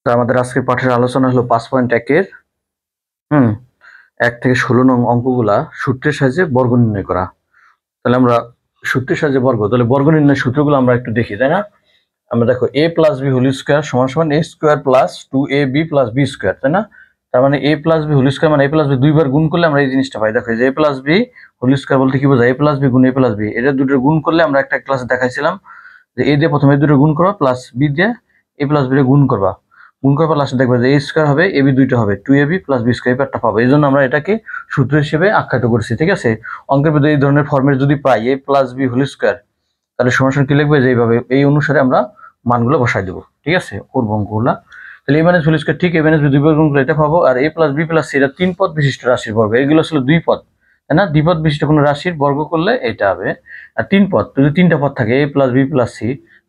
তো আমাদের আজকের পাঠের আলোচনা হলো 5.1 এর 1 থেকে 16 নং অঙ্কগুলা সূত্রের সাহায্যে বর্গ নির্ণয় করা। তাহলে আমরা সূত্রের সাহায্যে তাহলে বর্গ নির্ণয় সূত্রগুলো আমরা একটু দেখি, তাই না? আমরা দেখো a + b হোল স্কয়ার সমান সমান a square plus 2ab + b square, তাই না? তার মানে a + b হোল স্কয়ার মানে a + b দুইবার গুণ করলে আমরা এই জিনিসটা পাই। দেখো এই যে a + b হোল স্কয়ার বলতে কি বোঝায়? a + b গুণ a + b, এটা দুটোর গুণ করলে আমরা একটা ক্লাসে দেখাইছিলাম যে a দিয়ে প্রথমে দুটো গুণ করবা প্লাস b দিয়ে a + b এর গুণ করবা, লাস্টে দেখবে যে a স্কয়ার হবে ab দুইটা হবে 2ab + b স্কয়ার একটা পাবো। এইজন্য আমরা এটাকে সূত্র হিসেবে আখ্যায়িত করছি, ঠিক আছে? অঙ্কের মধ্যে এই ধরনের ফর্মেট যদি পাই a + b হোল স্কয়ার, তাহলে সমান কি লিখবে যে এইভাবে, এই অনুসারে আমরা মানগুলো বসাই দেব, ঠিক আছে? করব অঙ্কগুলো। তাহলে a - হোল স্কয়ার ঠিক a - b দুইবার গুণ করলে এটা পাবো, আর a + b + c এটা তিন পদ বিশিষ্ট রাশির বর্গ, এগুলো ছিল দুই পদ, তাই না? দ্বিপদ বিশিষ্ট কোনো রাশির বর্গ করলে এটা হবে। আর তিন পদ, যদি তিনটা পদ থাকে a + b + c,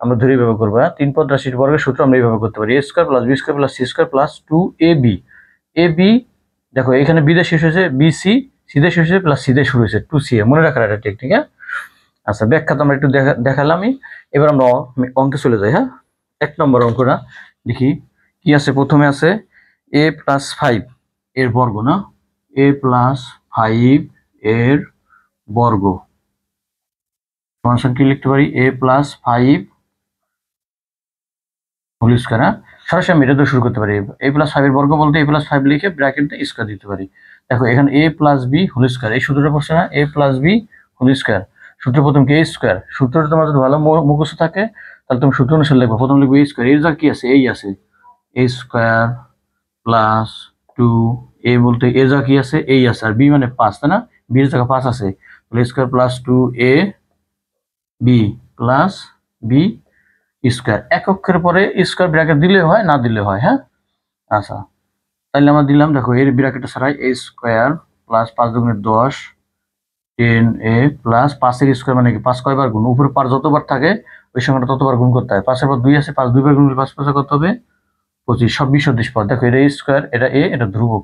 আমরা ধরে ব্যবহার করবো তিন পদ রাশির বর্গের সূত্র আমরা এইভাবে করতে পারি a square + b square + c square + 2ab। ab দেখো এখানে b দিয়ে শেষ হয়েছে, bc c দিয়ে শেষ হয়েছে প্লাস c দিয়ে শুরু হয়েছে 2c, মনে রাখার একটা টেকনিক। হ্যাঁ, আচ্ছা ব্যাখ্যা তো আমরা একটু দেখালামই। এবার আমরা অঙ্কে চলে যাই। হ্যাঁ, 1 নম্বর অঙ্কটা দেখি কি আছে। প্রথমে আছে a + 5 এর বর্গ, না? a + 5 এর বর্গ সমান কি লিখতে পারি? a + 5 whole square. হ্যাঁ, সরাসরি আমি এটা দিয়ে শুরু করতে পারি। a + 5 এর বর্গ বলতে a + 5 লিখে ব্র্যাকেটে স্কয়ার দিতে পারি। দেখো এখানে a + b হোল স্কয়ার, এই সূত্রটা পড়ছে না? a + b হোল স্কয়ার, সূত্র প্রথম কি a স্কয়ার। সূত্রটা তোমার যদি ভালো মুখস্থ থাকে তাহলে তুমি সূত্র অনুসারে লিখবে। প্রথম লিখবে a স্কয়ার, এর যা কি আছে এই আছে a স্কয়ার প্লাস 2, a বলতে a যা কি আছে এই আছে, আর b মানে 5, তাই না? b এর জায়গা 5 আছে, তাহলে a square plus 2a b plus b square. এক অক্ষরের পরে স্কয়ার ব্র্যাকেট দিলে হয়, না দিলে হয়। হ্যাঁ, আচ্ছা তাহলে আমরা দিলাম। দেখো এর ব্র্যাকেটটা ছাড়াই a square plus 5 × 10 10a plus 5 এর স্কয়ার মানে কি 5 কয়বার গুণ, উপরে পার যতবার থাকে ওই সংখ্যাটা ততবার গুণ করতে হয়। 5 এর পর 2 আছে, 5 দুইবার গুণ করলে 5 5 কত হবে? 25। সব বিসদৃশ পদ। দেখো এটা a স্কয়ার, এটা a, এটা ধ্রুবক,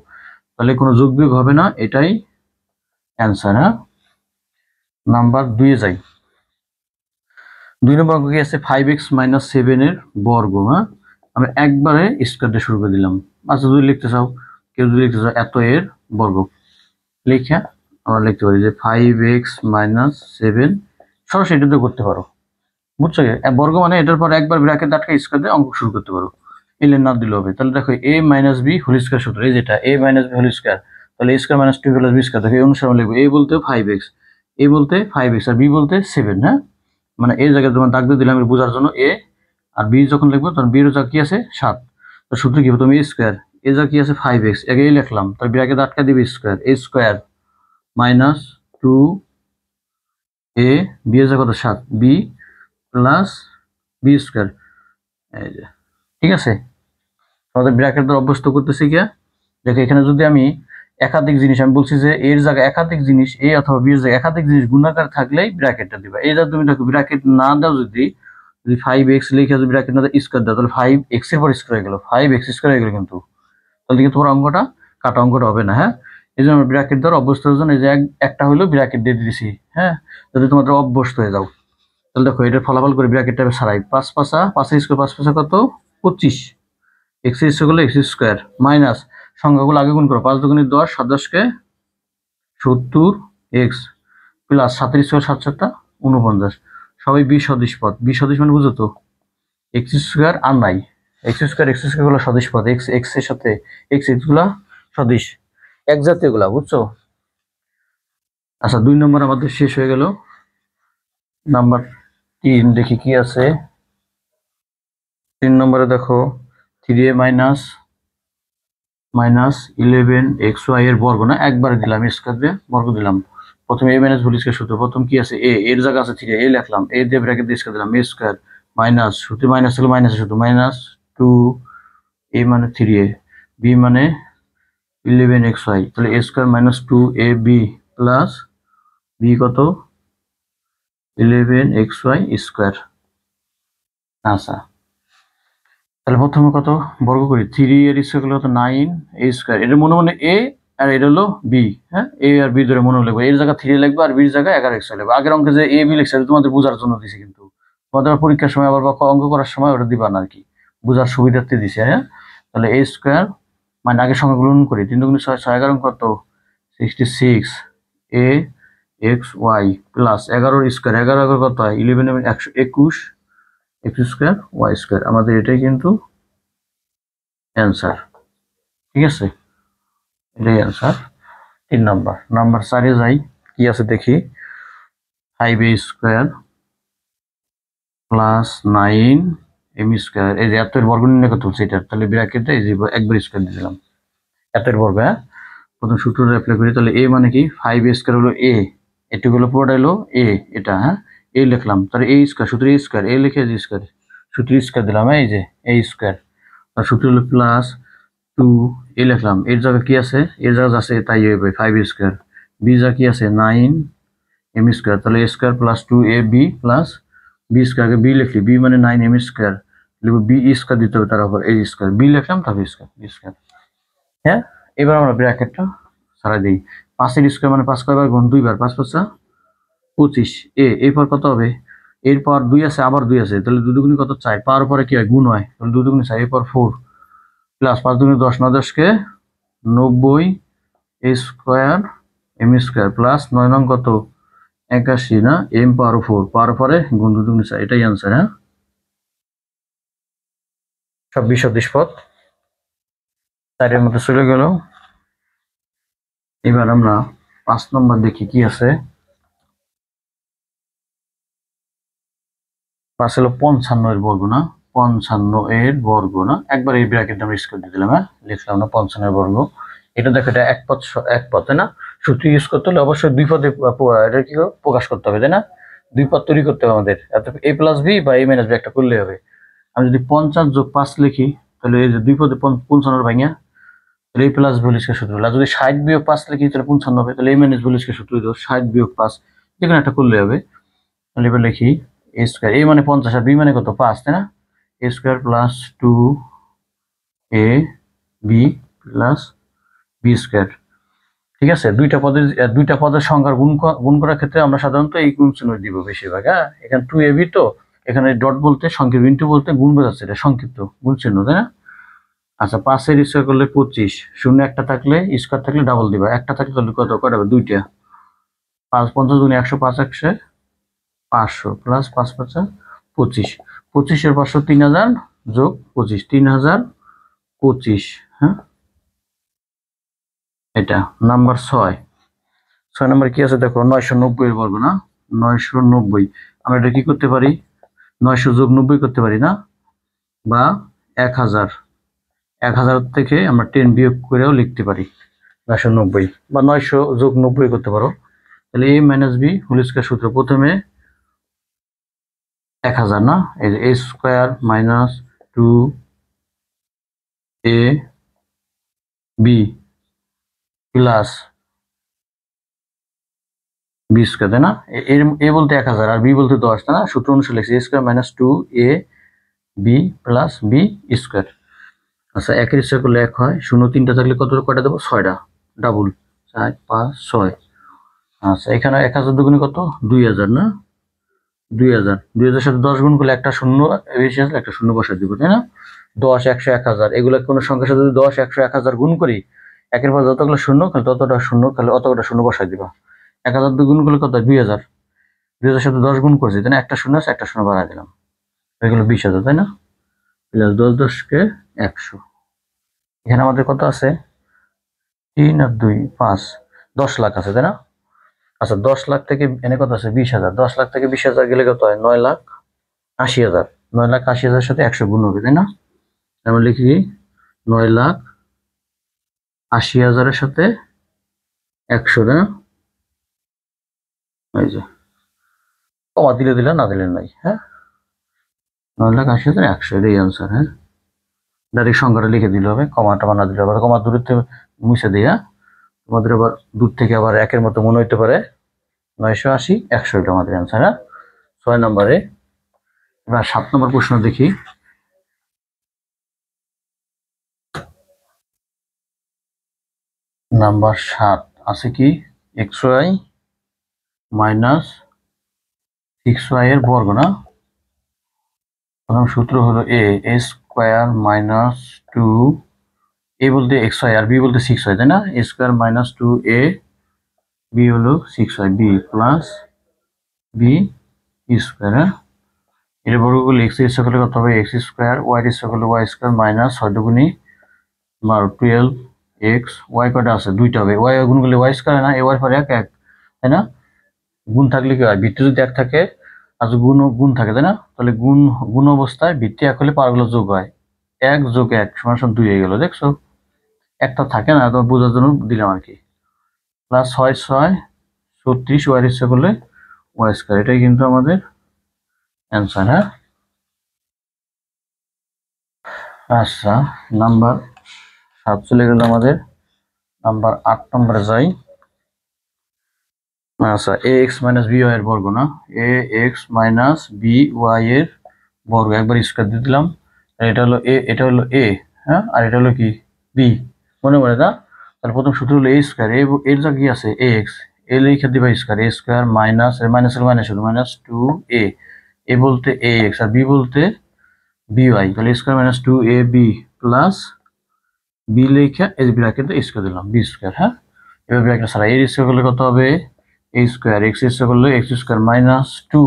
তাহলে কোনো যোগ বিয়োগ হবে না, এটাই অ্যান্সার। হ্যাঁ, নাম্বার 2 এ যাই। 2 নম্বর অঙ্ক কি আছে? 5x - 7 এর বর্গ। হ্যাঁ, আমরা একবারে স্কয়ার দিয়ে শুরু করে দিলাম। আচ্ছা যদি লিখতে চাও, কেউ যদি লিখতে চাও এত এর বর্গ, লিখে আমরা লিখতে পারি যে 5x - 7, সরাসরি এটা দিয়ে করতে পারো, বুঝছো? বর্গ মানে এটার পর একবার ব্র্যাকেট আটকে স্কয়ার দিয়ে অঙ্ক শুরু করতে পারো, এলে না দিলে হবে। তাহলে দেখো a - b হোল স্কয়ার সূত্র, এই যেটা a - b হোল স্কয়ার, তাহলে a স্কয়ার - 2 + b স্কয়ার। দেখো এই অনুসারে আমরা লিখবো a বলতে 5x, a বলতে 5x আর b বলতে 7। হ্যাঁ, মানে এই জায়গায় তোমার দাগ দিয়ে দিলাম বোঝার জন্য a, আর b যখন লিখবো তখন b এর যা কি আছে 7। তো সূত্র কি? তুমি a স্কয়ার, a যা কি আছে 5x, আগেই লিখলাম, তার ব্র্যাকেট আটকা দিবে square, a square minus 2a, b এর যা কত 7, b প্লাস b স্কয়ার। এই যে, ঠিক আছে? আমাদের ব্র্যাকেট দ্বারা অভ্যস্ত করতেছি কি? দেখো এখানে যদি আমি একাধিক জিনিস, আমি বলছি যে এর জায়গায় একাধিক জিনিস, a অথবা b এর জায়গায় একাধিক জিনিস গুণাকার থাকলেই ব্র্যাকেটটা দিবা। এই যা তুমি দেখো ব্র্যাকেট না দাও, যদি 5x লিখে যদি ব্র্যাকেট না দাও স্কয়ার দাও, তাহলে 5x এর পর স্কয়ার হয়ে গেল, 5x স্কয়ার হয়ে গেল, কিন্তু তাহলে কি তোমার অঙ্কটা কাটা অঙ্কটা হবে না। হ্যাঁ, এই জন্য আমরা ব্র্যাকেট দ্বারা অভ্যস্ত হওয়ার জন্য এই যে একটা হলো ব্র্যাকেট দিয়ে দিয়েছি। হ্যাঁ, যদি তোমাদের অভ্যস্ত হয়ে যাও, তাহলে দেখো এটা ফলাফল করে ব্র্যাকেটটা ছাড়াই 5 5 5 স্কয়ার, 5 5 কত 25, x স্কয়ার করলে x স্কয়ার মাইনাস সংখ্যাগুলো আগে গুণ করো, 5 × 2 = 10, 7 10 কে 70 x প্লাস 7 স্কয়ার 7 7 49, সবাই বিসদৃশ পদ। বিসদৃশ মানে বুঝো তো, x স্কয়ার আর নাই, x স্কয়ার গুলো সদিশ পদ, x x এর সাথে x x গুলা সদিশ, এক জাতীয় গুলা, বুঝছো? আচ্ছা 2 নম্বর আমাদের শেষ হয়ে গেল। নাম্বার 3 দেখি কি আছে। 3 নম্বরে দেখো 3a - 11xy এর বর্গ, না? একবারে দিলাম স্কয়ার দিয়ে বর্গ দিলাম। প্রথমে a - হোল স্কয়ার সূত্র, প্রথম কি আছে a, এর জায়গা আছে 3a, a লিখলাম, a দিয়ে ব্র্যাকেট দিয়ে স্কয়ার দিলাম, a স্কয়ার মাইনাস সূত্র মাইনাস হলো মাইনাসের সূত্র মাইনাস 2a মানে 3a, b মানে 11xy, তাহলে a square minus 2ab plus b কত 11xy স্কয়ার। আচ্ছা তাহলে প্রথমে কত বর্গ করি, 3 এর স্কয়ার করলে কত 9a স্কয়ার, এটা মনে মনে a আর এটা হলো b। হ্যাঁ, a আর b ধরে মনে লিখবো, এর জায়গা 3 লিখবো আর b এর জায়গায় 11xy লিখবো। আগের অঙ্কে যে a b লিখছে তোমাদের বোঝার জন্য দিছি, কিন্তু তোমাদের পরীক্ষার সময় আবার অঙ্ক করার সময় ওটা দিবা না আর কি, বোঝার সুবিধার্থে দিছে। হ্যাঁ, তাহলে a স্কোয়ার মানে আগে সংখ্যা গুণন করি 3 দুগুণে 6 6 11 কত 66 a x y plus 11 square 11 11 কত হয় 11 121 x স্কোয়ার y স্কোয়ার আমাদের এটাই কিন্তু অ্যান্সার। ঠিক আছে, এটাই অ্যান্সার 3 নাম্বার। নাম্বার 4 এ যাই, কি আছে দেখি। 5a square plus 9m square, এই যে এত এর বর্গ নির্ণয় করতে বলছে এটা, তাহলে ব্র্যাকেটে এই যে একবার স্কোয়ার দিয়ে দিলাম এত এর বর্গ। হ্যাঁ, প্রথম সূত্রটা অ্যাপ্লাই করি। তাহলে a মানে কি 5a স্কোয়ার হলো a, এটুকু হলো পুরোটা হলো a, এটা হ্যাঁ a লিখলাম। তাহলে a স্কোয়ার সূত্র a স্কোয়ার, a লিখে যে স্কোয়ার সূত্র স্কোয়ার দিলাম, এই যে a স্কোয়ার। আর সূত্র হলো প্লাস 2a লিখলাম, এর জায়গায় কি আছে, এর জায়গায় আছে তাই হবে 5a স্কোয়ার, b জায়গা কি আছে 9m স্কোয়ার, তাহলে a square plus 2ab plus b স্কোয়ারকে b লিখলি, b মানে 9m স্কোয়ার, লিখবো b স্কোয়ার দিতে হবে তার উপর a স্কোয়ার, b লিখলাম তারপর স্কোয়ার b স্কোয়ার। হ্যাঁ, এবার আমরা ব্র্যাকেটটা সারা দিই। 5 এর স্কোয়ার মানে 5 কয়বার গুণ 2 বার, 5 5 25, এরপর কত হবে, এরপর 2 আছে আবার 2 আছে, তাহলে 2 দুগুণে কত 4, পাওয়ার পরে কি হয় গুণ হয়, তাহলে 2 দুগুণে 4, এরপর 4 প্লাস 5 দুগুণে 10, 9 10 কে 90 a square m square plus 9 নং কত 81 না m পাওয়ার 4, পাওয়ার পরে গুণ 2 দুগুণে 4, এটাই অ্যান্সার। হ্যাঁ, সব বিসদৃশ পদ 4 এর মধ্যে চলে গেল। এবার আমরা 5 নম্বর দেখি কি আছে। 5 হলো 55 এর বর্গ না, 55 এর বর্গ না, একবার এই ব্র্যাকেট আমরা স্কোয়ার দিয়ে দিলাম। হ্যাঁ, লিখলাম না 55 এর বর্গ। এটা দেখো এটা এক পদ তাই না, সূত্র ইউজ করতে হলে অবশ্যই দুই পদে এটা কি প্রকাশ করতে হবে তাই না, দুই পদ তৈরি করতে হবে আমাদের, a প্লাস বি বা a মাইনাস বি একটা করলে হবে। আমি যদি 50 যোগ 5 লিখি, তাহলে এই যে দুই পদে 55 ভাঙিয়া তাহলে a plus B whole square সূত্র হলো। আর যদি 60 বিয়োগ 5 লিখি তাহলে 55 হবে, তাহলে a minus B whole square সূত্র হলো 60 বিয়োগ 5, যেকোনো একটা করলে হবে। তাহলে এবার লিখি a স্কয়ার, a মানে 50 আর b মানে কত 5 তাই না, a square plus 2a b plus b square. ঠিক আছে, দুইটা পদের সংখ্যার গুণ করার ক্ষেত্রে আমরা সাধারণত এই গুণ চিহ্ন দিব বেশিরভাগ। হ্যাঁ, এখানে 2ab তো এখানে ডট বলতে সংক্ষিপ্ত, ইনটু বলতে গুণ বোঝাচ্ছে, এটা সংক্ষিপ্ত গুণ চিহ্ন তাই না। আচ্ছা, 5 এর স্কয়ার করলে 25, শূন্য একটা থাকলে স্কয়ার থাকলে ডাবল দিবা, একটা থাকলে তাহলে কত কয়টা হবে দুইটা, 5 50 গুণ 100, 5 100 500 প্লাস 5 5 25, 25 এর 500 3000 যোগ 25 3025। হ্যাঁ, এটা নাম্বার 6 নম্বর কি আছে দেখো, 990 এর বর্গ না, 990 আমরা এটা কি করতে পারি, 900 যোগ 90 করতে পারি না, বা 1000 থেকে আমরা 10 বিয়োগ করেও লিখতে পারি 990, বা 900 যোগ 90 করতে পারো। তাহলে a minus B whole square সূত্র, প্রথমে 1000 না, এই যে a square minus 2ab plus B square তাই না, এ বলতে 1000 আর বি বলতে 10 তাই না, সূত্র অনুসারে লিখছি a square minus 2ab plus B square. আচ্ছা, একের স্কয়ার করলে 1 হয়, 0 3টা থাকলে কত কয়টা দেবো 6টা, ডাবল 4 5 6। আচ্ছা, এখানে 1000 দুগুণে কত 2000 না, 2000 সাথে 10 গুণ করলে একটা শূন্য বেশি আসলে একটা শূন্য বসাই দিব তাই না। 10 100 1000 এগুলো কোনো সংখ্যার সাথে যদি 10 100 1000 গুণ করি, একের পর যতগুলো শূন্য খালি ততটা শূন্য খালি অতটা শূন্য বসাই দিবা। 1000 গুণ করলে কত 2000, 2000 সাথে 10 গুণ করছি তাই না, একটা শূন্য আছে একটা শূন্য বাড়াই দিলাম, এগুলো 20000 তাই না, প্লাস 10 10 কে 100। এখানে আমাদের কত আছে 3 আর 2 5, 10 লাখ আছে তাই না। আচ্ছা, 10 লাখ থেকে এনে কত আছে 20000, 10 লাখ থেকে 20000 গেলে কত হয় 9,80,000, 9,80,000 সাথে 100 গুণ হবে তাই না। আমরা লিখি 9,80,000 এর সাথে 100 তাই না, এই যে কমা দিলে দিলে না দিলে নাই। হ্যাঁ, 9,80,000 100 এটাই আনসার। হ্যাঁ, ডাইরেক্ট সংখ্যাটা লিখে দিলে হবে, কমাটা না দিলে হবে, কমা দূরের থেকে মুছে দিই। হ্যাঁ, তোমাদের আবার দূর থেকে আবার একের মতো মনে হইতে পারে, 980 100 এটা আমাদের আনসার। হ্যাঁ, 6 নম্বরে। এবার 7 নম্বর প্রশ্ন দেখি। নাম্বার 7 আছে কি, xy মাইনাস 6y এর বর্গ না, প্রথম সূত্র হলো a স্কোয়ার মাইনাস 2 এ বলতে এক্স হয় আর বি বলতে 6 হয়, তাই না? A square minus 2a, B হলো 6 হয়, বি প্লাস বি স্কোয়ার। হ্যাঁ, এর বর্গ করলে এক্স এর স্কোয়ার কত হবে? এক্স স্কোয়ার, ওয়াই এর স্কোয়ার করলে ওয়াই স্কোয়ার মাইনাস 6 দুগুণী 12 এক্স, ওয়াই কটা আছে? দুইটা হবে, ওয়াই গুণ করলে ওয়াই স্কোয়ার না, এ ওয়াই পরে এক এক, তাই না? গুণ থাকলে কি হয়? ভিত্তি যদি এক থাকে আর গুণ গুণ থাকে, তাই না? তাহলে গুণ গুণ অবস্থায় ভিত্তি এক হলে পাওয়ারগুলো যোগ হয়, 1 যোগ 1 সমান সমান 2 হয়ে গেল। দেখছো, একটা থাকে না, তোমার বোঝার জন্য দিলাম আর কি। প্লাস 6 6 36 ওয়াই ইচ্ছা করলে ওয়াই স্কোয়ার, এটাই কিন্তু আমাদের অ্যান্সার। হ্যাঁ, আচ্ছা, নাম্বার 7 চলে গেল আমাদের। নাম্বার 8 নম্বরে যাই। আচ্ছা, এ এক্স মাইনাস বি ওয়াই এর বর্গ, না? এ এক্স মাইনাস বি ওয়াই এর বর্গ একবার স্কোয়ার দিয়ে দিলাম। এটা হলো এ, এটা হলো এ, হ্যাঁ, আর এটা হলো কি? বি। মনে পড়ে না? তাহলে প্রথম সূত্র হলো এ স্কোয়ার, এর যা কি আছে? এ এক্স, এ লিখে দিবা স্কোয়ার, এ স্কোয়ার মাইনাস এর মাইনাস হলো মাইনাস 2a, এ বলতে এ এক্স আর বি বলতে বি ওয়াই, তাহলে square minus 2ab plus B লিখে এই ব্র্যাকেটে স্কোয়ার দিলাম, বি স্কোয়ার। হ্যাঁ, এবার ব্র্যাকেট ছাড়া এর স্কোয়ার করলে কত হবে? এ স্কোয়ার, এক্স স্কোয়ার করলে এক্স স্কোয়ার মাইনাস 2,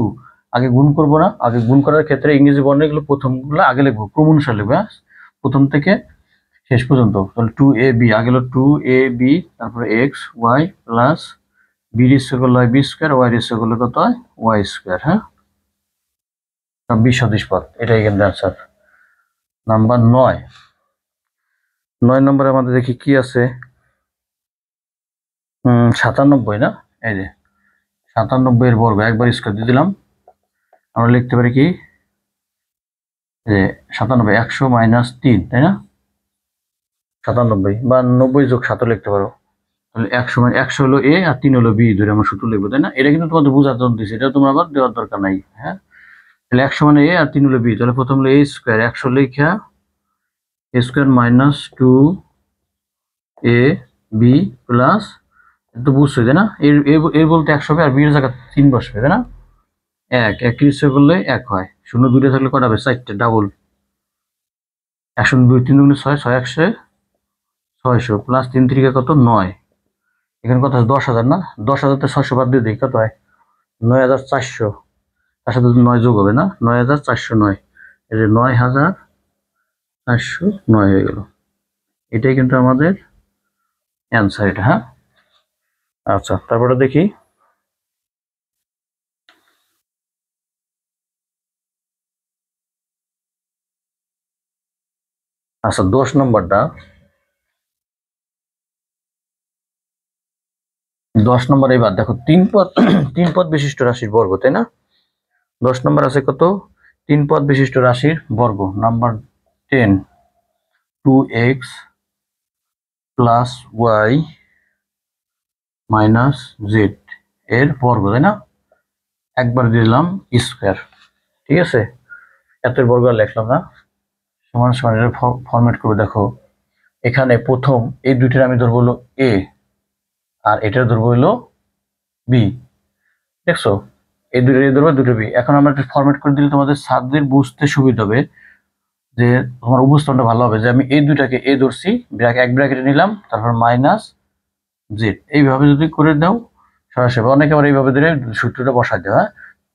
আগে গুণ করবো না, আগে গুণ করার ক্ষেত্রে ইংরেজি বর্ণগুলো প্রথমগুলো আগে লিখবো, ক্রম অনুসারে লিখবো, প্রথম থেকে শেষ পর্যন্ত। তাহলে 2ab আগে হলো 2ab, তারপরে এক্স ওয়াই প্লাস বির স্কোয়ার করলে হয় বি স্কোয়ার, ওয়াই স্কোয়ার করলে কত হয়? Y square. হ্যাঁ, 20 সদৃশ পদ, এটাই কিন্তু অ্যান্সার। নাম্বার 9 নম্বরে আমাদের দেখি কি আছে। 97, না? এই যে 97 এর বর্গ একবার স্কোয়ার দিয়ে দিলাম। আমরা লিখতে পারি কি যে 97 100 মাইনাস 3, তাই না? 97 বা 90 যোগ 7 লিখতে পারো। তাহলে 100 মানে 100 হলো এ আর 3 হলো বি, ধরে আমরা সূত্র লিখবো, তাই না? এটা কিন্তু তোমাদের বোঝার জন্য দিচ্ছি, এটা তোমার আবার দেওয়ার দরকার নাই। হ্যাঁ, তাহলে 100 মানে এ আর 3 হলো বি, তাহলে প্রথম হলো এ স্কোয়ার, 100 লেখা a square minus 2a B plus, তো বুঝছো, তাই না? এর বলতে 100 হবে আর বি এর জায়গা 3 বসবে, তাই না? এক স্কোয়ার করলে 1 হয়, 0 2 থাকলে কটা হবে? 4টে, ডাবল। 100 2 3 দুগুণে 6, 6 100 600 প্লাস 3 3 কত? 9। এখানে কত আছে? 10,000, না? 10,000 তে 600 বাদ দিয়ে দিই, কত হয়? 9,400, তার সাথে 9 যোগ হবে, না? 9,409, এই যে 9,409 হয়ে গেল। এটাই কিন্তু আমাদের অ্যান্সার এটা। হ্যাঁ, আচ্ছা, তারপরে দেখি। আচ্ছা, 10 নম্বরটা, 10 নম্বর এবার দেখো, তিন পদ বিশিষ্ট রাশির বর্গ, তাই না? 10 নম্বর আছে কত? 3 পদ বিশিষ্ট রাশির বর্গ। Number 10, 2x plus Y minus Z এর বর্গ, তাই না? একবার দিলাম স্কোয়ার, ঠিক আছে? এত বর্গ আর লিখলাম না, সমান সমান এর ফরম্যাট করে দেখো। এখানে প্রথম এই দুইটার আমি ধরবো হলো এ আর এটার ধরবো হলো বি, দেখছো? এই দুটো ধরবো, দুটো বি। এখন আমরা একটা ফরম্যাট করে দিলে তোমাদের ছাত্রদের বুঝতে সুবিধা হবে, যে তোমার উপস্থাপনটা ভালো হবে, যে আমি এই দুইটাকে এ ধরছি, এক ব্র্যাকেটে নিলাম, তারপর মাইনাস জেড, এইভাবে যদি করে দাও সরাসরি, অনেকে আবার এইভাবে ধরে সূত্রটা বসাই দেওয়া।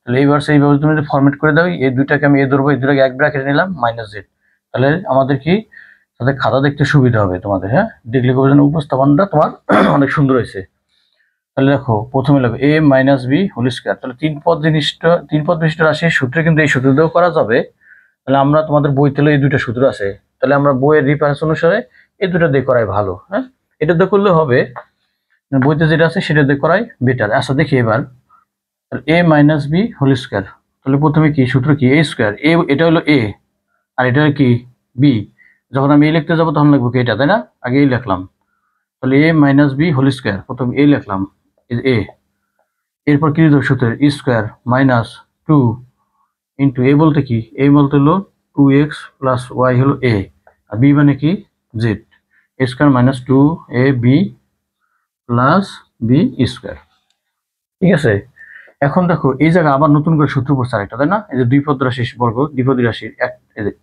তাহলে এইবার সেইভাবে তুমি যদি ফরম্যাট করে দাও, এই দুইটাকে আমি এ ধরবো, এই দুটাকে এক ব্র্যাকেটে নিলাম, মাইনাস জেড, তাহলে আমাদের কি তাদের খাতা দেখতে সুবিধা হবে তোমাদের। হ্যাঁ, দেখলে উপস্থাপনটা তোমার অনেক সুন্দর হয়েছে। তাহলে দেখো, প্রথমে লিখো এ মাইনাস বি হোল স্কয়ার, তাহলে তিন পদ বিশিষ্ট রাশির সূত্রে কিন্তু এই সূত্র দিয়েও করা যাবে। তাহলে আমরা তোমাদের বইতে এই দুইটা সূত্র আছে, তাহলে আমরা বইয়ের রেফারেন্স অনুসারে এই দুটো দিয়ে করাই ভালো। হ্যাঁ, এটা দিয়ে করলে হবে, বইতে যেটা আছে সেটা দিয়ে করাই বেটার। আচ্ছা, দেখি এবার এ মাইনাস বি হোল স্কয়ার, তাহলে প্রথমে কি সূত্র? কি এ স্কয়ার, এ এটা হলো এ আর এটা কি বি। যখন আমি এ লিখতে যাবো তখন লিখবো কি এটা, তাই না? আগে এই লিখলাম, তাহলে এ মাইনাস বি হোল স্কয়ার, প্রথম এ লিখলাম এ, এরপর কি দিতে হবে সূত্র? ই স্কয়ার মাইনাস 2 ইন্টু এ বলতে কি? এ বলতে হলো 2x প্লাস ওয়াই হলো এ, আর বি মানে কি? Z. A square minus 2ab plus B square, ঠিক আছে? এখন দেখো, এই জায়গায় আবার নতুন করে সূত্র পড়ছে আরেকটা, তাই না? এই যে দ্বিপদ রাশির বর্গ, দ্বিপদী রাশির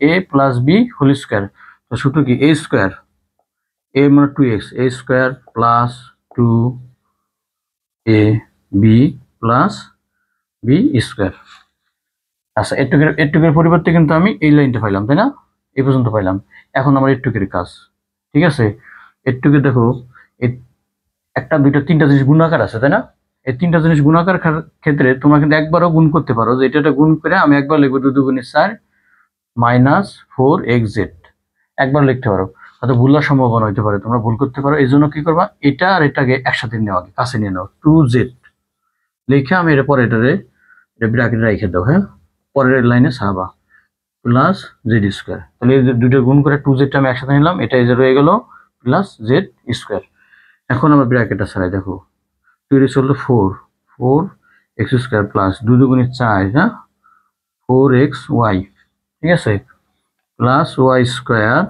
এ প্লাস বি হোল স্কয়ার, তো সূত্র কি? এ স্কয়ার, এ মানে 2x a square plus 2ab plus b square. আচ্ছা এটুকের পরিবর্তে কিন্তু আমি এই লাইনটা পাইলাম, তাই না? এই পর্যন্ত পাইলাম। এখন আমার এটুকের কাজ, ঠিক আছে? এটুকে দেখো, একটা দুইটা তিনটা জিনিস গুণাকার আছে, তাই না? এই তিনটা জিনিস গুণাকার ক্ষেত্রে তোমরা কিন্তু একবারও গুণ করতে পারো, যে এটা গুণ করে আমি একবার লিখবো 2 দুগুণে 4 মাইনাস 4xz, একবার লিখতে পারো। হয়তো ভুলার সম্ভাবনা হইতে পারে, তোমরা ভুল করতে পারো। এই জন্য কি করবা, এটা আর এটাকে একসাথে নেওয়া, কাছে নিয়ে নাও। 2z লিখে আমি এটা পরে এটারে ব্র্যাকেটে রেখে দাও, হ্যাঁ? পরের লাইনে সাহাবা প্লাস জেড স্কোয়ার। তাহলে এই দুটো গুণ করে 2z আমি একসাথে নিলাম, এটা এই যে রয়ে গেল প্লাস জেড স্কোয়ার। এখন আমরা ব্র্যাকেটটা ছাড়াই, দেখো 2 চললো 4x স্কোয়ার প্লাস 2 দুগুণে 4, হ্যাঁ, 4xy, ঠিক আছে, প্লাস ওয়াই স্কোয়ার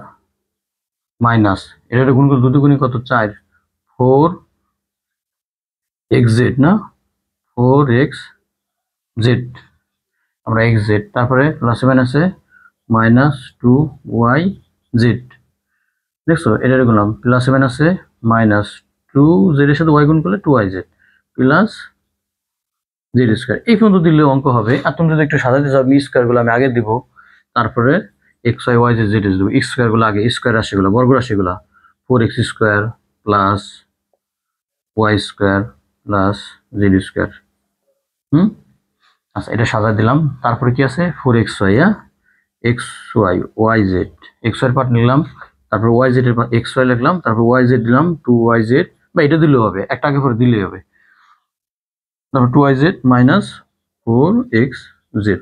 মাইনাস এটা গুণ করে 2 দুগুণে কত 4, 4xz, না 4xz, আমরা xz, তারপরে প্লাসে মাইনাসে মাইনাস 2yz, দেখছো এটা গুণলাম, প্লাসে মাইনাসে মাইনাস 2z এর সাথে y গুণ করলে 2yz প্লাস জেড স্কোয়ার। এই পর্যন্ত দিলেও অঙ্ক হবে। আর তুমি যদি একটু সাজাতে চাও, বি স্কোয়ার গুলো আমি আগে দিব, তারপরে এক্স ওয়াই ওয়াই জেড দেবো। এক্স স্কোয়ার গুলো আগে, স্কোয়ার রাশিগুলো, বর্গ রাশিগুলো, 4x square plus Y square plus Z square. আচ্ছা এটা সাজা দিলাম। তারপরে কি আছে, 4xy, হ্যাঁ, X Y Y Z, X Y part নিলাম, তারপর ওয়াই জেড এর এক্স ওয়াই লিখলাম, তারপর ওয়াই জেড দিলাম 2yz, বা এটা দিলেও হবে, একটা আগে পরে দিলেই হবে। তারপর 2yz মাইনাস 4xz,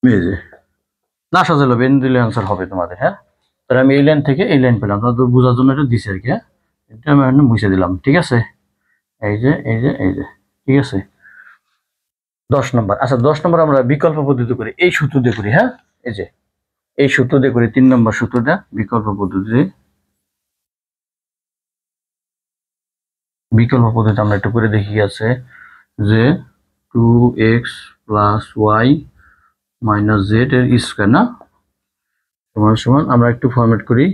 এই যে না সাজালো বেন দিলে আনসার হবে তোমাদের, হ্যাঁ? তাহলে আমি এই লাইন থেকে এই লাইন পেলাম, তোমাদের বোঝার জন্য এটা দিছি আর কি, হ্যাঁ? এটা আমি এখানে মুছে দিলাম, ঠিক আছে? এই যে এই যে এই যে, ঠিক আছে। 10 নম্বর, আচ্ছা 10 নম্বর আমরা বিকল্প পদ্ধতি করি, এই সূত্র দিয়ে করি, হ্যাঁ? এই যে এই সূত্র দিয়ে করি, 3 নম্বর সূত্রটা বিকল্প পদ্ধতি। বিকল্প পদ্ধতি আমরা একটু করে দেখি, আছে যে 2x plus Y minus Z এর স্কোয়ার, না সমান সমান, আমরা একটু ফরম্যাট করি,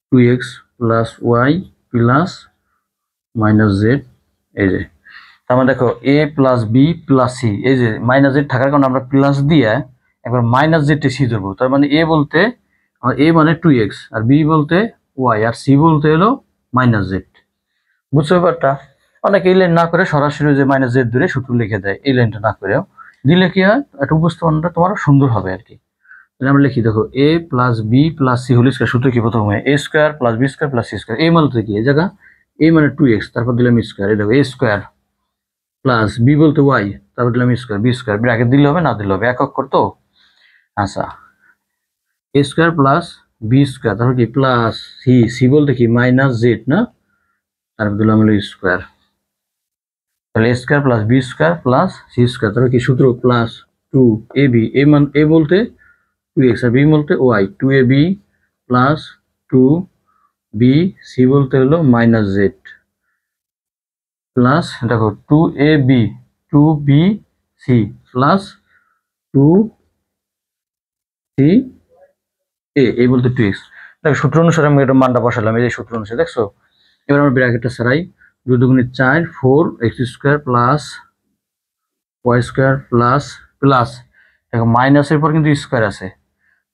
2x plus Y plus minus Z, এই যে তার মানে দেখো এ প্লাস বি প্লাস সি, এই যে মাইনাস জেড থাকার কারণে আমরা প্লাস দিয়ে একবার মাইনাস জেডটা সি ধরবো। তার মানে এ বলতে আমার এ মানে 2x, আর বি বলতে ওয়াই, আর সি বলতে হলো মাইনাস জেড। বুঝছো ব্যাপারটা? অনেকে এই লাইন না করে সরাসরি যে মাইনাস জেড ধরে সূত্র লিখে দেয়, এই লাইনটা না করেও দিলে কি হয়, একটা উপস্থাপনটা তোমার সুন্দর হবে আর কি। আমরা লিখি, দেখো এ plus B plus c whole square, সূত্র কি প্রথমে a square plus B square plus c square. A মানে কি, এই জায়গা এ মানে 2x, তারপর দিলাম স্কয়ার, এই দেখো এ স্কয়ার প্লাস বি বলতে ওয়াই, তারপর দিলাম স্কয়ার, বি স্কয়ার, ব্র্যাকেট দিলে হবে না দিলে হবে, একক করতো। আচ্ছা এ স্কয়ার প্লাস বি স্কয়ার, তারপর কি প্লাস সি, সি বলতে কি মাইনাস জেড, না, তারপর দিলাম হলো স্কয়ার, তাহলে a square plus B square plus c square, তারপর কি সূত্র প্লাস 2ab, এ মান এ বলতে 2x আর বি বলতে Y, 2ab plus 2b C বলতে হলো মাইনাস জেড প্লাস, দেখো 2ab 2bc প্লাস 2c এ বলতে 2x। দেখো সূত্র অনুসারে আমি এটা মানটা বসালাম, এই যে সূত্র অনুসারে, দেখছো? এবার আমরা ব্র্যাকেটটা ছাড়াই, 2 দুগুণে 4, 4x square plus Y square plus plus, দেখো মাইনাসের পর কিন্তু স্কয়ার আছে,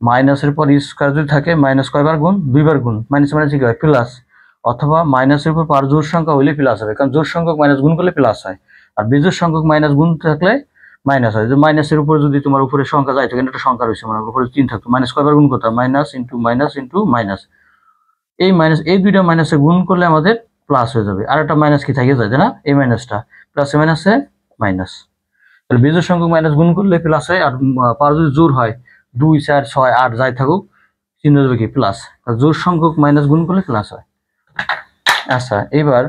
মাইনাসের পর স্কয়ার যদি থাকে, মাইনাস কয়বার গুণ, 2বার গুণ, মাইনাস মাইনাস কি হয় প্লাস, অথবা মাইনাসের উপর পার জোড় সংখ্যা হলে প্লাস হবে, কারণ জোড় সংখ্যক মাইনাস গুণ করলে প্লাস হয়, আর বেজোড় সংখ্যক মাইনাস গুণ থাকলে মাইনাস হয়। যে মাইনাসের উপরে যদি তোমার উপরে সংখ্যা যায়, এখানে একটা সংখ্যা রয়েছে, মানে উপরে 3 থাকতো, মাইনাস কয়বার গুণ করতাম, minus into minus into minus, এই মাইনাস এই দুইটা মাইনাসে গুণ করলে আমাদের প্লাস হয়ে যাবে, আর একটা মাইনাস কি থাকে যায়, তাই না? এই মাইনাসটা প্লাসে মাইনাসে মাইনাস, তাহলে বেজোড় সংখ্যক মাইনাস গুণ করলে প্লাস হয়, আর পার যদি জোড় হয় 2 4 6 8 যাই থাকুক, চিহ্ন দেবে কি প্লাস, আর জোড় সংখ্যক মাইনাস গুণ করলে প্লাস হয়। আচ্ছা এবার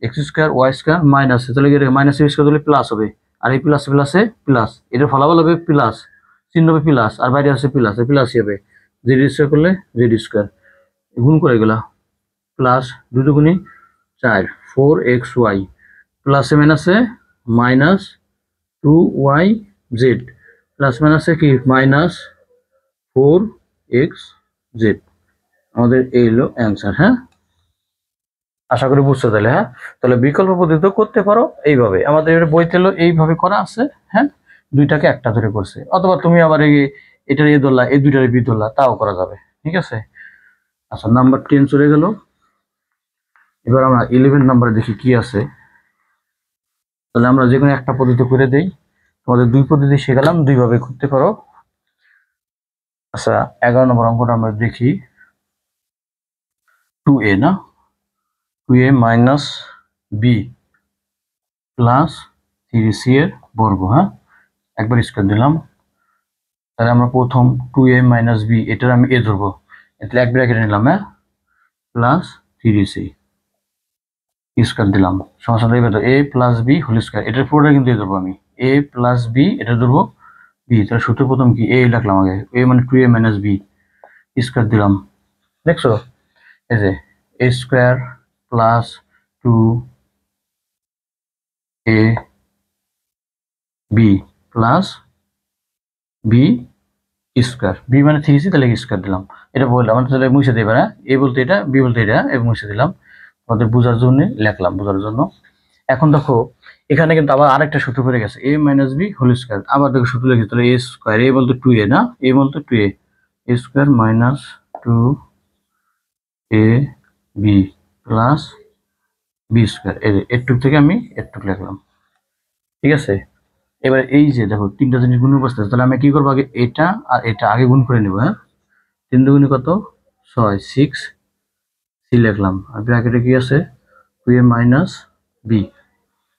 X square Y square minus, তাহলে মাইনাস স্কোয়ার দিলে প্লাস হবে, আর এই প্লাস প্লাসে প্লাস, এটার ফলাফল হবে প্লাস, চিহ্ন হবে প্লাস, আর বাইরে আছে প্লাস, প্লাসই হবে, জেড স্কোয়ার করলে জেড স্কোয়ার, গুণ করে গেলা প্লাস 2 দুগুণে 4, 4xy প্লাসে মাইনাসে মাইনাস 2yz প্লাস মাইনাসে কি মাইনাস 4xz, আমাদের এই হলো অ্যান্সার। হ্যাঁ, আশা করি বুঝতে তাহলে। হ্যাঁ, তাহলে বিকল্প পদ্ধতি করতে পারো এইভাবে, আমাদের বইতে হলো এইভাবে করা আছে। হ্যাঁ, দুইটাকে একটা ধরে করছে, অথবা তুমি আবার এটার এ ধরলা, এই দুইটার বি ধরলা, তাও করা যাবে। ঠিক আছে। আচ্ছা, নাম্বার 10 চলে গেল। এবার আমরা 11 নাম্বারে দেখি কি আছে। তাহলে আমরা যে কোনো একটা পদ্ধতি করে দেই, তোমাদের দুই পদ্ধতি শেখালাম, দুইভাবে করতে পারো। আচ্ছা, 11 নম্বর অঙ্কটা আমরা দেখি। 2a না, 2a minus B plus 3c এর বর্গ। হ্যাঁ, একবার স্কয়ার দিলাম। তাহলে আমরা প্রথম 2a মাইনাস বি, এটার আমি এ ধরবো, তাহলে এক ব্র্যাকেটে নিলাম। হ্যাঁ, প্লাস 3c স্কয়ার দিলাম। সমস্যা নেই, এ প্লাস বি হোল স্কয়ার, এটার পুরোটা কিন্তু এ ধরবো আমি, এ প্লাস বি, এটা ধরবো বি। তাহলে সূত্র প্রথম কি, এ লিখলাম আগে, এ মানে 2a মাইনাস বি স্কয়ার দিলাম। দেখছো, এই যে a square plus 2a B plus B square, b মানে 3c, তাহলে স্কয়ার দিলাম। এটা বললাম, তাহলে মুছে দেবে না, এ বলতে এটা, বি বলতে এটা, এবং মুছে দিলাম। আমাদের বোঝার জন্য লিখলাম, বোঝার জন্য। এখন দেখো এখানে কিন্তু আবার আরেকটা সূত্র পড়ে গেছে, এ মাইনাস বি হোল স্কয়ার। আবার দেখো সূত্র লিখেছি, তাহলে এ স্কয়ার, এ বলতে 2a না, এ বলতে 2a, a square minus 2a B plus B square. এরটুক থেকে আমি এরটুক লিখলাম। ঠিক আছে। এবার এই যে দেখো তিনটা জিনিস গুণ বসতেছে, তাহলে আমি কি করবো, আগে এটা আর এটা আগে গুণ করে নেবো। হ্যাঁ, 3 দুগুণে কত, 6, 6c লিখলাম। আর ব্র্যাকেটে কি আছে, 2a মাইনাস বি।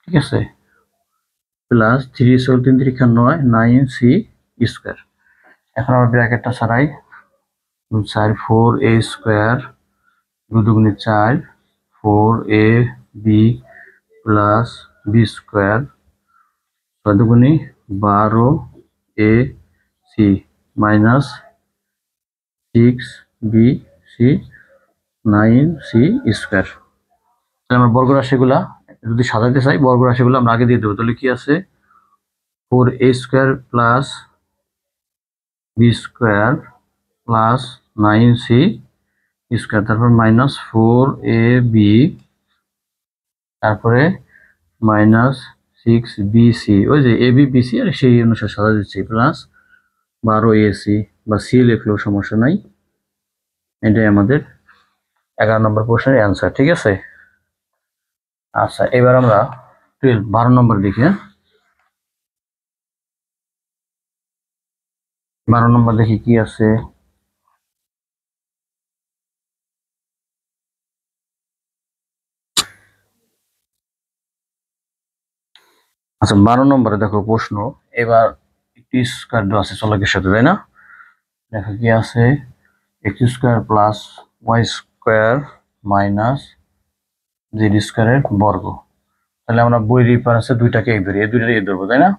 ঠিক আছে, প্লাস 3 3 3 9, 9c স্কয়ার। এখন আমরা ব্র্যাকেটটা ছাড়াই, 4a স্কয়ার, 2 দুগুণে 4, 4a B plus B square, 6 দুগুণে 12a C minus 6bc 9c square. তাহলে আমরা বর্গ রাশিগুলা যদি সাজাতে চাই, বর্গ রাশিগুলো আমরা আগে দিয়ে দেবো। তাহলে কি আছে, 4a square plus B square plus 9c square, তারপর মাইনাস 4ab, তারপরে মাইনাস 6bc, ওই যে এবি বিসি আর সেই অনুসারে সাজা দিচ্ছি, প্লাস 12ac, বা সি লিখলেও সমস্যা নাই। এটাই আমাদের 11 নম্বর প্রশ্নের অ্যান্সার। ঠিক আছে। আচ্ছা, এবার আমরা 12 নম্বর দেখি। হ্যাঁ, 12 নম্বর দেখি কি আছে। আচ্ছা, 12 নম্বরে দেখো প্রশ্ন, এবার একটি স্কয়ার দেওয়া আছে চলকের সাথে, তাই না? দেখো কি আছে, x square plus Y square minus z স্কয়ারের বর্গ। তাহলে আমরা বই রেফারেন্সে দুইটাকে এক ধরি, এই দুইটাকে এক ধরবো, তাই না?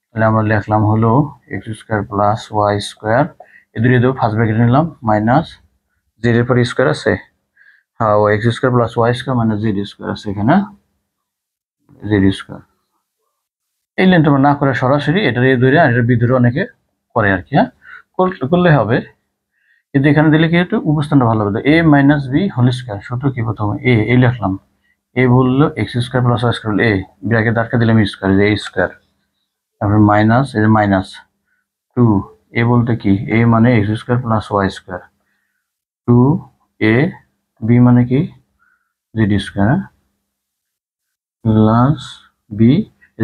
তাহলে আমরা লিখলাম হলো x square plus Y square, এই দুইটা দেবো, ফার্স্ট ব্র্যাকেট নিলাম, মাইনাস জেড এর পর স্কয়ার আছে। হ্যাঁ, ও x square plus Y square minus z square আছে এখানে, জেড স্কয়ার। এই লাইনটা আমরা না করে সরাসরি এটার এ ধরে আর এটার বি ধরে অনেকে করে আর কি। হ্যাঁ, করলে হবে, কিন্তু এখানে দিলে কি একটু উপস্থানটা ভালো হবে। A minus B whole square, সূত্র কি, প্রথমে এ লিখলাম, এ বললো x square plus Y square, a bracket আটকে দিলাম স্কয়ার, এ স্কয়ার, তারপর মাইনাস এই যে মাইনাস 2, এ বলতে কি, এ মানে x square plus Y square, 2a b মানে কি z square plus b,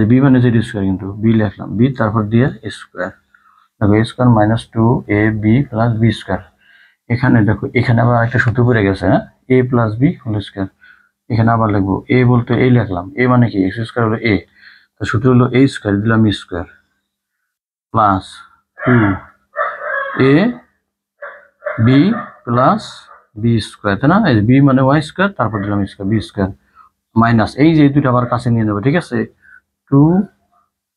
b মানে জেড স্কয়ার, কিন্তু বি লিখলাম, বি তারপর দিয়ে স্কয়ার, দেখো a square minus 2ab plus B square. এখানে দেখো এখানে আবার একটা সূত্র পড়ে গেছে। হ্যাঁ, এ প্লাস বি হোল স্কয়ার, এখানে আবার লিখবো, এ বলতে এই লিখলাম, এ মানে কি এক্স স্কয়ার হলো এ, তো সূত্র হলো এ স্কয়ার, দিলাম square plus 2a B plus B square, তাই না? এই বি মানে ওয়াই স্কয়ার, তারপর দিলাম স্কয়ার, বি স্কয়ার মাইনাস এই যে দুটো আবার কাছে নিয়ে নেবো। ঠিক আছে, 2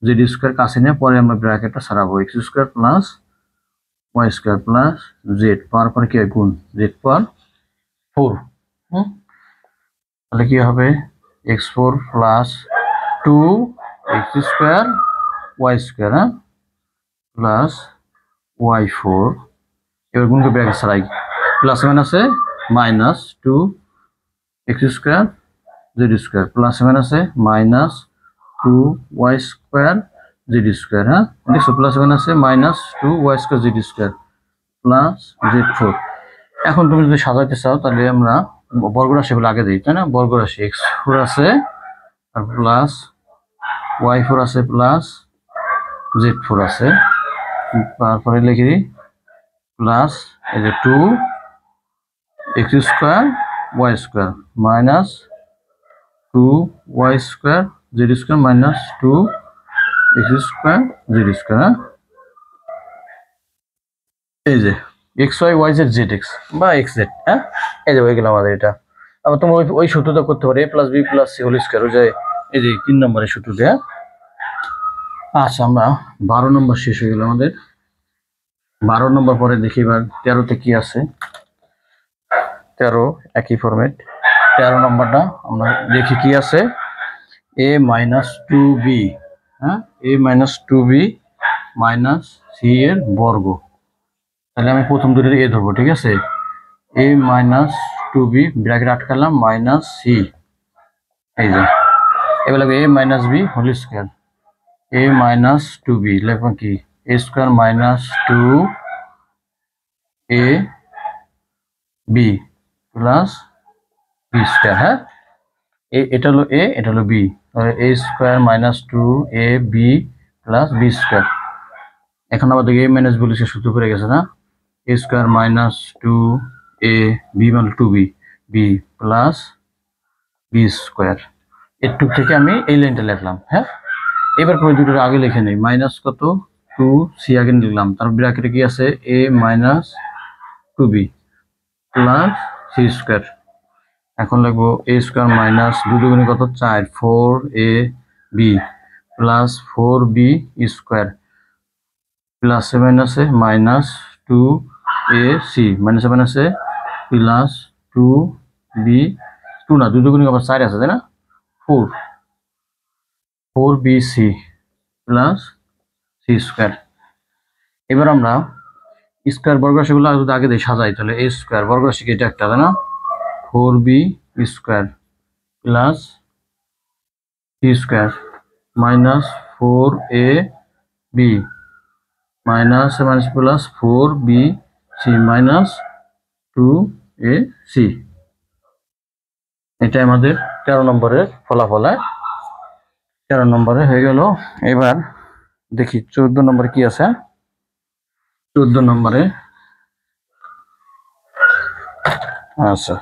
জেড স্কয়ার কাছে নিয়ে পরে আমরা ব্র্যাকেটটা সারাবো, x square plus Y square plus z, power পরে কি হয় গুণ, জেড পাওয়ার 4। তাহলে কি হবে, x4 plus 2x square y square, হ্যাঁ, প্লাস y4, এবার গুণকে ব্র্যাকেট ছাড়াই, প্লাস মাইনাসে minus two x square Z square, plus মাইনাসে minus two Y square Z square. হ্যাঁ দেখছো, প্লাস মাইনাসে minus two Y square Z square plus Z four. এখন তুমি যদি সাজাইতে চাও তাহলে আমরা বর্গ রাশিগুলো আগে দিই, তাই না? বর্গ রাশি এক্স ফোর আছে আর প্লাস ওয়াই ফোর আছে প্লাস জেড ফোর আছে, তারপরে লিখে দিই প্লাস এই যে two x square Y square minus two Y square Z square minus two x square Z square. হ্যাঁ এই যে X Y Y Z Z X বা এক্স জেড। হ্যাঁ এই যে হয়ে গেল আমাদের এটা। আবার তোমরা ওই সূত্রটা করতে পারো, a plus B plus c whole square, ওই যে এই যে 3 নম্বরের সূত্রটা। আচ্ছা আমরা 12 নম্বর শেষ হয়ে গেল আমাদের। 12 নম্বর পরে দেখি এবার 13তে কি আছে। 13 একই ফরম্যাট। 13 নম্বরটা আমরা দেখি কি আছে, এ মাইনাস টু বি। হ্যাঁ a minus two b minus c এর বর্গ। তাহলে আমি প্রথম দুটো এ ধরবো, ঠিক আছে? A minus two b bracket আটকালাম মাইনাস সি, এই যে এবার লাগবে a minus B whole square. A minus two b লিখবো কি a square minus two a b plus B square. হ্যাঁ এটা হলো এ, এটা হলো b, a square minus two a b plus B square. এখন আমাদের এ মাইনাস বি সূত্র করে গেছে না, a square minus two a b মানে two B B plus B square. এর থেকে আমি এই লাইনটা লিখলাম। হ্যাঁ এবার পরে দুটোর আগে লিখে নেই, মাইনাস কত টু সি আগে লিখলাম, তারপর ব্র্যাকেটে কি আছে a minus two b plus C square. এখন লিখবো এ স্কোয়ার মাইনাস দুই দুগুণে কত 4 ফোর এ b plus four B square প্লাসে মাইনাসে মাইনাস টু এ সি মাইনাসে মাইনাসে প্লাস টু বি, টু না দুই দুগুণে আবার 4 আছে তাই না, four four B C plus C square. এবার আমরা স্কোয়ার বর্গ রাশিগুলো যদি আগে দিয়ে সাজাই তাহলে এ স্কোয়ার বর্গ রাশি এটা একটা তাই না, four B square plus C square minus four A B minus minus plus four B C minus two A C. এটা আমাদের 13 নম্বরের ফলাফল। 13 নম্বরে হয়ে গেল। এবার দেখি 14 নম্বরে কি আছে। 14 নম্বরে আচ্ছা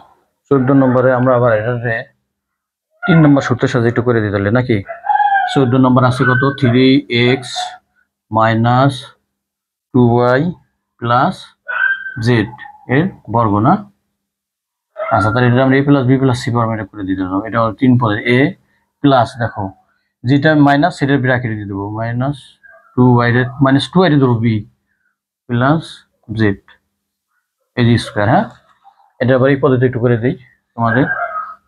14 নম্বরে আমরা আবার এটাতে 3 নম্বর সূত্রের সাথে একটু করে দিতে হলে নাকি। 14 নম্বর আছে কত 3x minus two Y plus Z এর বর্গ না। আচ্ছা তাহলে এটা আমরা A plus B plus C ফরম্যাটে করে দিতে হবে। এটা হলো 3 পদের এ প্লাস, দেখো যেটা মাইনাস সেটার ব্র্যাকেটে দিয়ে দেবো minus two Y minus two Y দেবো বি প্লাস জেড এই স্কোয়ার। হ্যাঁ এটা আবার এই পদ্ধতি একটু করে দিই তোমাদের।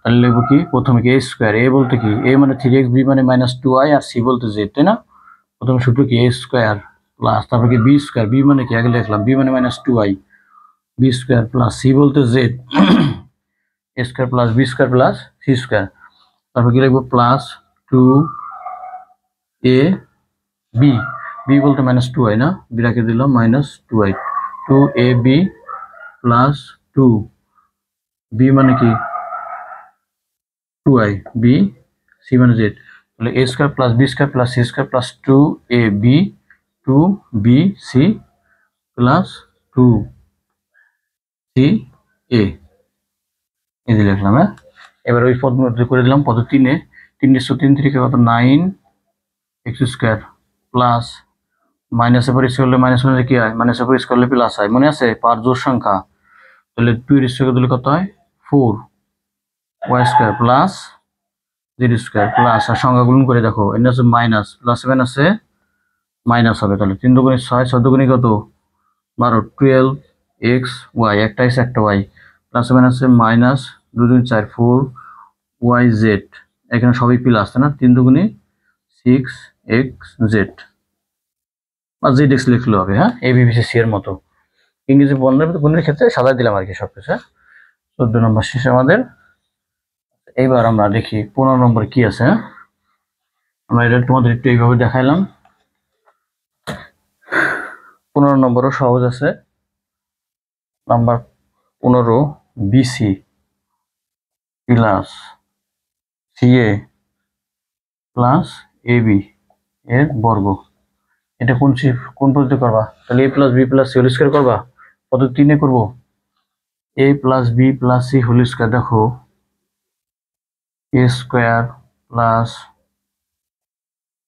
তাহলে লিখবো কি প্রথমে কি এ স্কোয়ার, এ বলতে কি এ মানে 3x বি মানে মাইনাস টু ওয়াই আর সি বলতে জেড তাই না। প্রথমে সূত্র কি এ স্কোয়ার প্লাস তারপর কি বি স্কোয়ার, বি মানে কি আগে লিখলাম বি মানে minus two y b square plus c বলতে z a square plus B square plus C square. তারপর কি লিখবো plus two a b, b বলতে মাইনাস টু ওয়াই না, বি রাখে দিলাম minus two y, two a b plus two b মানে কি টু ওয়াই বি সি মানে জেড। তাহলে a square plus B square plus C square plus two a b two b C plus two C এ এই যে লিখলাম। হ্যাঁ এবার ওই পদ করে দিলাম পদ 3-এ 3 থেকে কত 9 এক্স স্কোয়ার প্লাস মাইনাসের পর স্কোয়ার করলে মাইনাস করলে কি হয়, মাইনাসের পর স্কোয়ার করলে প্লাস হয়, মনে আছে পার জোর সংখ্যা। তাহলে 2 এর স্কোয়ার দিলে কত হয় 4 y square plus Z square plus আর সংখ্যা গুণ করে দেখো এর আছে মাইনাস প্লাস মাইনাসে মাইনাস হবে। তাহলে 3 দুগুণে 6 6 দুগুণে কত 12 12 এক্স ওয়াই একটা এক্স একটা ওয়াই প্লাস মাইনাসে মাইনাস 2 2 4 4 ওয়াই জেড এখানে সবই প্লাস তাই না, 3 দুগুণে 6 এক্স জেড বা জেড এক্স লিখলে হবে। হ্যাঁ এবিসি সি এর মতো ইংরেজি বর্ণের গুণের ক্ষেত্রে সাজাই দিলাম আর কি সবকিছু। 14 নম্বর শেষ আমাদের। এইবার আমরা দেখি 15 নম্বর কি আছে। আমরা এটা তোমাদের একটু এইভাবে দেখাইলাম। 15 নম্বরও সহজ আছে। Number 15 bc plus ca plus ab এর বর্গ। এটা কোন পদ্ধতি করবা? তাহলে a plus B plus c whole square করবা। পদ্ধতি 3 করব। A plus B plus c whole square, দেখো a square plus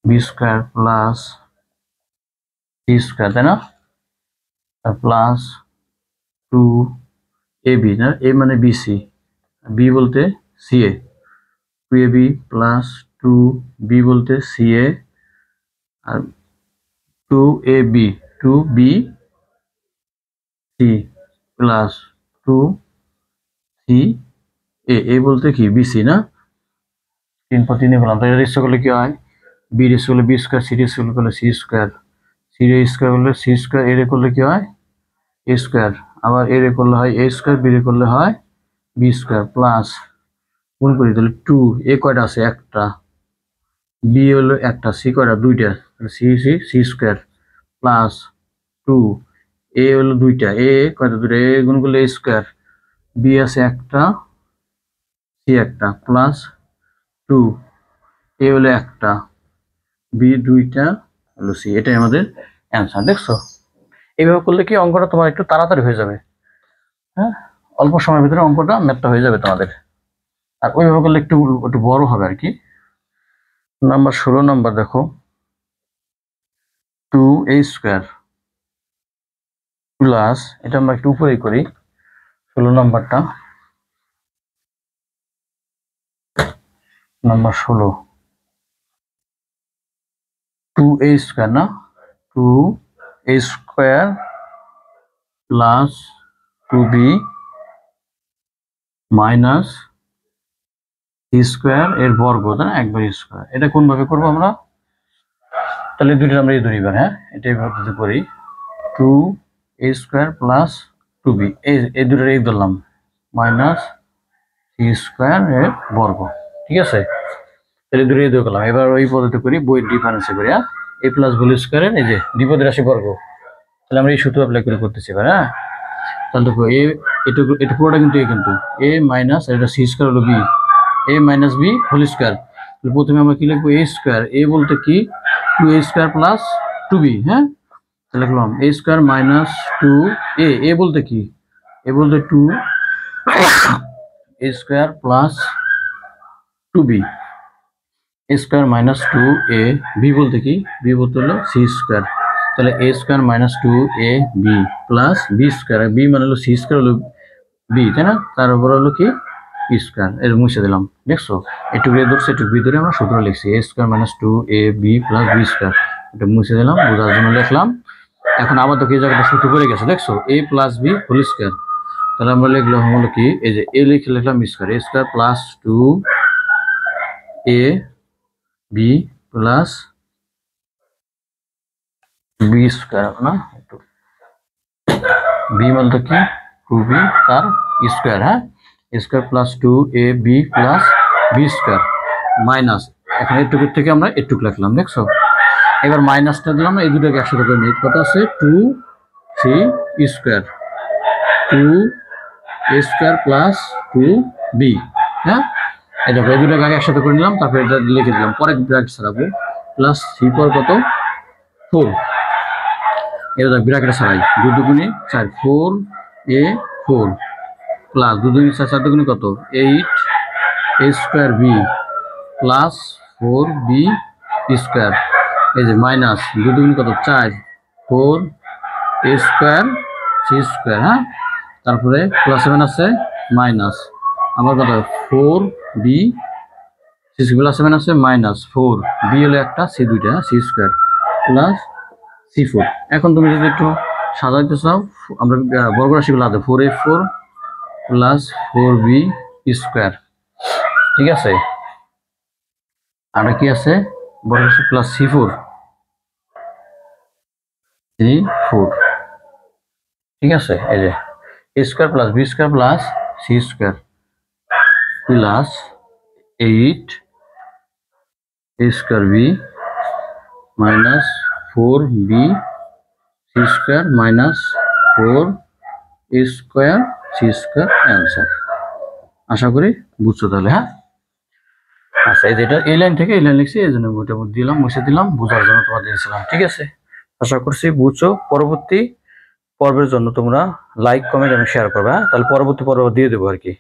B square plus c square, তাই না? প্লাস 2 এ বি, না এ মানে বিসি, বি বলতে সিএ, 2ab প্লাস 2b বলতে সিএ, আর 2ab 2bc প্লাস 2ca, এ বলতে কি বিসি, না 3 পর 3 বললাম। তাই এর ইচ্ছা করলে কি হয়? বি এর করলে বি স্কয়ার, সি এর করলে সি স্কয়ার, সি এর স্কয়ার করলে সি স্কয়ার, এর করলে কি হয়? এ স্কয়ার, আবার এর করলে হয় এ স্কয়ার, বি এর করলে হয় বি স্কয়ার, প্লাস গুণ করি তাহলে 2, এ কয়টা আছে? একটা, বি হলো একটা, সি কয়টা? দুইটা, C C C square plus 2, A হলো দুইটা, এ কয়টা? দুইটা, এ গুণ করলে এ স্কয়ার, বি আছে একটা, সি একটা, প্লাস 2, এ হলো একটা, বি দুইটা, হলো সি। এটাই আমাদের অ্যান্সার। দেখছো, এইভাবে করলে কি অঙ্কটা তোমার একটু তাড়াতাড়ি হয়ে যাবে। হ্যাঁ, অল্প সময়ের ভিতরে অঙ্কটা ম্যাথটা হয়ে যাবে তোমাদের। আর ওইভাবে করলে একটু একটু বড় হবে আর কি। নাম্বার 16 নাম্বার দেখো, 2a স্কয়ার প্লাস, এটা আমরা একটু উপরেই করি 16 নাম্বারটা। নাম্বার 16 2a স্কয়ার, না 2a square plus 2b minus C square এর বর্গ, তাই না? একবার স্কয়ার। এটা কোন ভাবে করবো আমরা? তাহলে দুইটা আমরা এই ধরি এবার। হ্যাঁ, এটাই পদ্ধতি করি। 2a স্কয়ার প্লাস 2b, এই দুটোর এই ধরলাম, মাইনাস সি স্কয়ার এর বর্গ। ঠিক আছে, তাহলে দুটো এই দুই করলাম। এবার ওই পদ্ধতি করি, বইয়ের ডিফারেন্স করি। হ্যাঁ, এ প্লাস হোল স্কয়ারের এই যে দ্বিপদ রাশি বর্গ, তাহলে আমরা এই সূত্র অ্যাপ্লাই করে করতেছি এবার। হ্যাঁ, তাহলে দেখো এটা পুরোটা কিন্তু এ মাইনাস, এটা সি স্কয়ার হলো বি, এ মাইনাস বি হোল স্কয়ার। প্রথমে আমরা কি লিখবো? এ স্কয়ার, এ বলতে কি 2a স্কয়ার প্লাস 2b। হ্যাঁ, লিখলাম এ স্কয়ার মাইনাস 2a, এ বলতে কি? এ বলতে 2a square plus 2b, a square minus 2a, b বলতে কি? বি বলতে হলো সি স্কয়ার, তাহলে a square minus 2ab plus B square, b মানে হলো সি স্কয়ার হলো বি, তাই না? তার উপর হলো কি স্কয়ার, এর মুছে দিলাম। দেখছো, এটুকু এ ধরছে, এটুকু বি ধরে আমরা সূত্র লিখছি, a square minus 2ab plus B square, এটা মুছে দিলাম, বোঝার জন্য লিখলাম। এখন আবার তো কি জায়গাটা সূত্র পড়ে গেছে, দেখছো, a plus B whole square. তাহলে আমরা লিখলাম হলো কি, এই যে এ লিখলাম square, a square plus 2a B plus B square, না বি বলতে কি 2b তার স্কয়ার। হ্যাঁ, square plus 2ab plus B square minus, এখন এটুকুর থেকে আমরা এটুক লিখলাম। দেখছো, এবার মাইনাসটা দিলাম, এই দুটোকে একসাথে করে নিই। কত আছে? 2c square, 2a square plus 2b। হ্যাঁ, এই দেখো, এই দুটোকে আগে একসাথে করে নিলাম, তারপরে এটা লিখে দিলাম, পরে ব্র্যাকেট ছাড়াবো, প্লাস সি পর কত? 4। এবার ব্র্যাকেট ছাড়াই, 2 দুগুণে 4, 4a4 প্লাস 2 দুগুণে 4, 4 দুগুণে কত? 8a square B plus 4b square, এই যে মাইনাস 2 দুগুণে কত? 4, 4a স্কয়ার সি স্কয়ার। হ্যাঁ, তারপরে প্লাস 7 আছে, মাইনাস আবার কত? 4b, সি প্লাস 7 আছে, মাইনাস 4b হলো একটা, সি দুইটা, সি স্কয়ার প্লাস c4। এখন তুমি যদি একটু সাজাইতে চাও, আমরা বর্গ রাশিগুলো আছে, 4a4 প্লাস 4b স্কয়ার। ঠিক আছে, আর কি আছে? বর্গ রাশি প্লাস c4, ঠিক আছে, এই যে a square plus B square plus C square plus 8 a square b minus 4b c square minus 4 a square c square answer. আশা করি বুঝছো তাহলে। হ্যাঁ আচ্ছা, এই যেটা এই লাইন থেকে এই লাইন লিখছি, এই জন্য বইটা দিলাম, মুছে দিলাম, বোঝার জন্য তোমাদের দিয়েছিলাম। ঠিক আছে, আশা করছি বুঝছো। পরবর্তী পর্বের জন্য তোমরা লাইক কমেন্ট এবং শেয়ার করবে। হ্যাঁ, তাহলে পরবর্তী পর্ব দিয়ে দেবো আর কি।